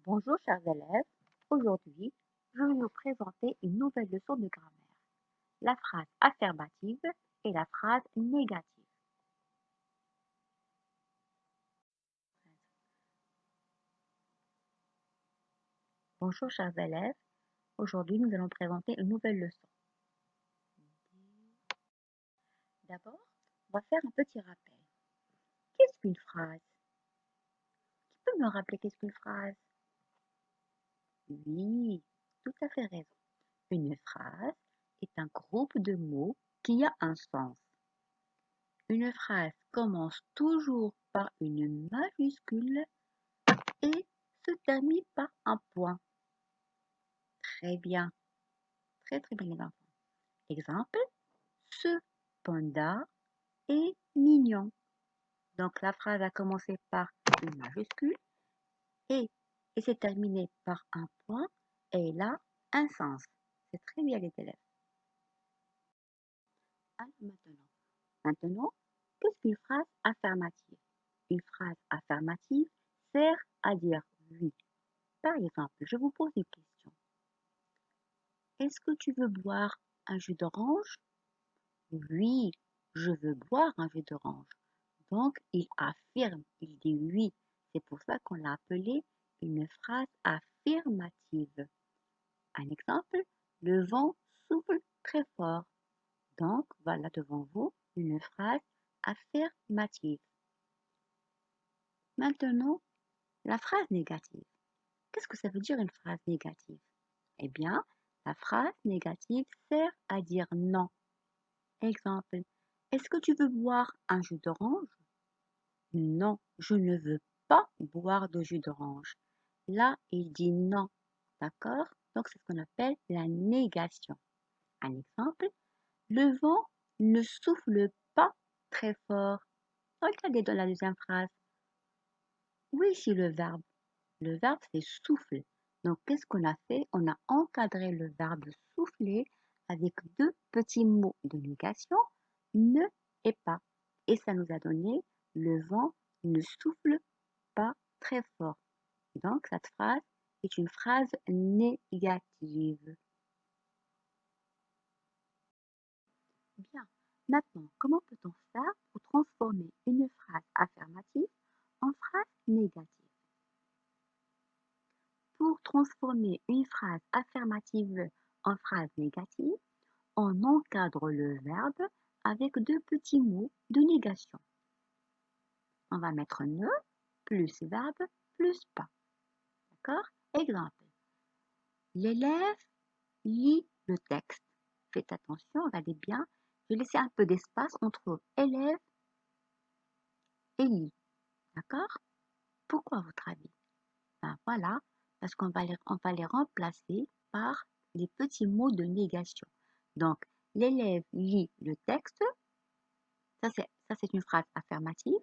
Bonjour chers élèves, aujourd'hui je vais vous présenter une nouvelle leçon de grammaire, la phrase affirmative et la phrase négative. Bonjour chers élèves, aujourd'hui nous allons présenter une nouvelle leçon. D'abord, on va faire un petit rappel. Qu'est-ce qu'une phrase? Qui peut me rappeler qu'est-ce qu'une phrase? Oui, tout à fait raison. Une phrase est un groupe de mots qui a un sens. Une phrase commence toujours par une majuscule et se termine par un point. Très bien, très bien les enfants. Exemple, ce panda est mignon. Donc la phrase a commencé par une majuscule et s'est terminée par un point et elle a un sens. C'est très bien les élèves. Alors maintenant, qu'est-ce qu'une phrase affirmative? Une phrase affirmative sert à dire oui. Par exemple, je vous pose une question. Est-ce que tu veux boire un jus d'orange? Oui, je veux boire un jus d'orange. Donc, il affirme, il dit oui. C'est pour ça qu'on l'a appelé une phrase affirmative. Un exemple, le vent souffle très fort. Donc, voilà devant vous une phrase affirmative. Maintenant, la phrase négative. Qu'est-ce que ça veut dire une phrase négative? Eh bien, la phrase négative sert à dire non. Exemple, est-ce que tu veux boire un jus d'orange? Non, je ne veux pas boire de jus d'orange. Là, il dit non. D'accord? Donc, c'est ce qu'on appelle la négation. Un exemple, le vent ne souffle pas très fort. Regardez dans la deuxième phrase. Où est ici le verbe? Le verbe, c'est souffle. Donc, qu'est-ce qu'on a fait? On a encadré le verbe souffler avec deux petits mots de négation, ne et pas. Et ça nous a donné le vent ne souffle pas très fort. Donc, cette phrase est une phrase négative. Bien. Maintenant, comment peut-on faire pour transformer une phrase affirmative en phrase négative? Pour transformer une phrase affirmative en phrase négative, on encadre le verbe avec deux petits mots de négation. On va mettre ne plus verbe plus pas. D'accord? Exemple. L'élève lit le texte. Faites attention, regardez bien. Je vais laisser un peu d'espace entre élève et lit. D'accord? Pourquoi à votre avis? Ben voilà, parce on va les remplacer par les petits mots de négation. Donc, l'élève lit le texte. Ça, c'est une phrase affirmative.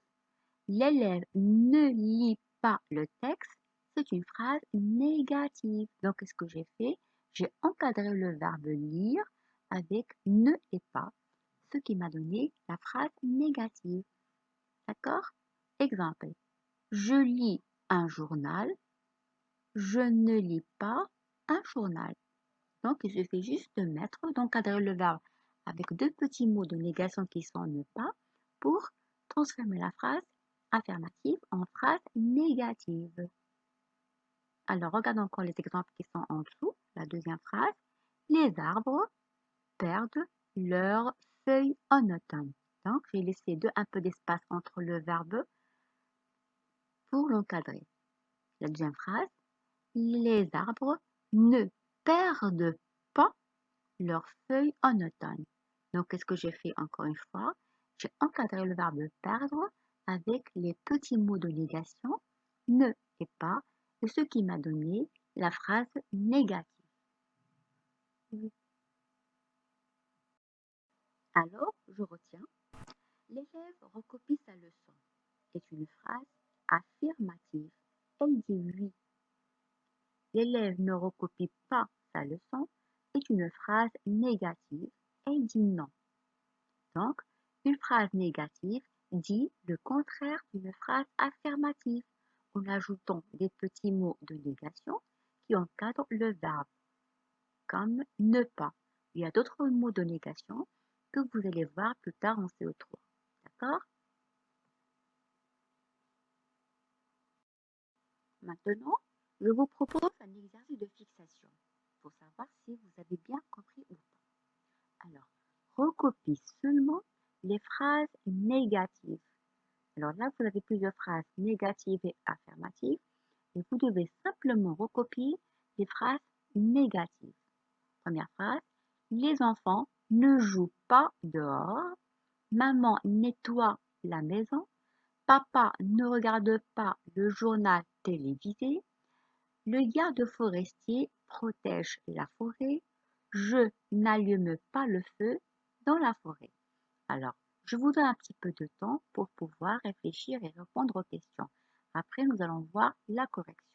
L'élève ne lit pas le texte. C'est une phrase négative. Donc, qu'est-ce que j'ai fait? J'ai encadré le verbe lire avec ne et pas, ce qui m'a donné la phrase négative. D'accord? Exemple. Je lis un journal. Je ne lis pas un journal. Donc, il suffit juste de mettre, d'encadrer le verbe avec deux petits mots de négation qui sont ne pas pour transformer la phrase affirmative en phrase négative. Alors, regardons encore les exemples qui sont en dessous. La deuxième phrase. Les arbres perdent leurs feuilles en automne. Donc, j'ai laissé un peu d'espace entre le verbe pour l'encadrer. La deuxième phrase. Les arbres ne perdent pas leurs feuilles en automne. Donc, qu'est-ce que j'ai fait encore une fois? J'ai encadré le verbe perdre avec les petits mots de négation, ne et pas, et ce qui m'a donné la phrase négative. Alors, je retiens, l'élève recopie sa leçon est une phrase affirmative. Elle dit oui. L'élève ne recopie pas sa leçon est une phrase négative. Elle dit non. Donc, une phrase négative dit le contraire d'une phrase affirmative. en ajoutant des petits mots de négation qui encadrent le verbe, comme ne pas. Il y a d'autres mots de négation que vous allez voir plus tard en CO3. D'accord? Maintenant, je vous propose un exercice de fixation pour savoir si vous avez bien compris ou pas. Alors, recopie seulement les phrases négatives. Alors là, vous avez plusieurs phrases négatives et affirmatives et vous devez simplement recopier les phrases négatives. Première phrase, les enfants ne jouent pas dehors. Maman nettoie la maison. Papa ne regarde pas le journal télévisé. Le garde forestier protège la forêt. Je n'allume pas le feu dans la forêt. Alors, je vous donne un petit peu de temps pour pouvoir réfléchir et répondre aux questions. Après, nous allons voir la correction.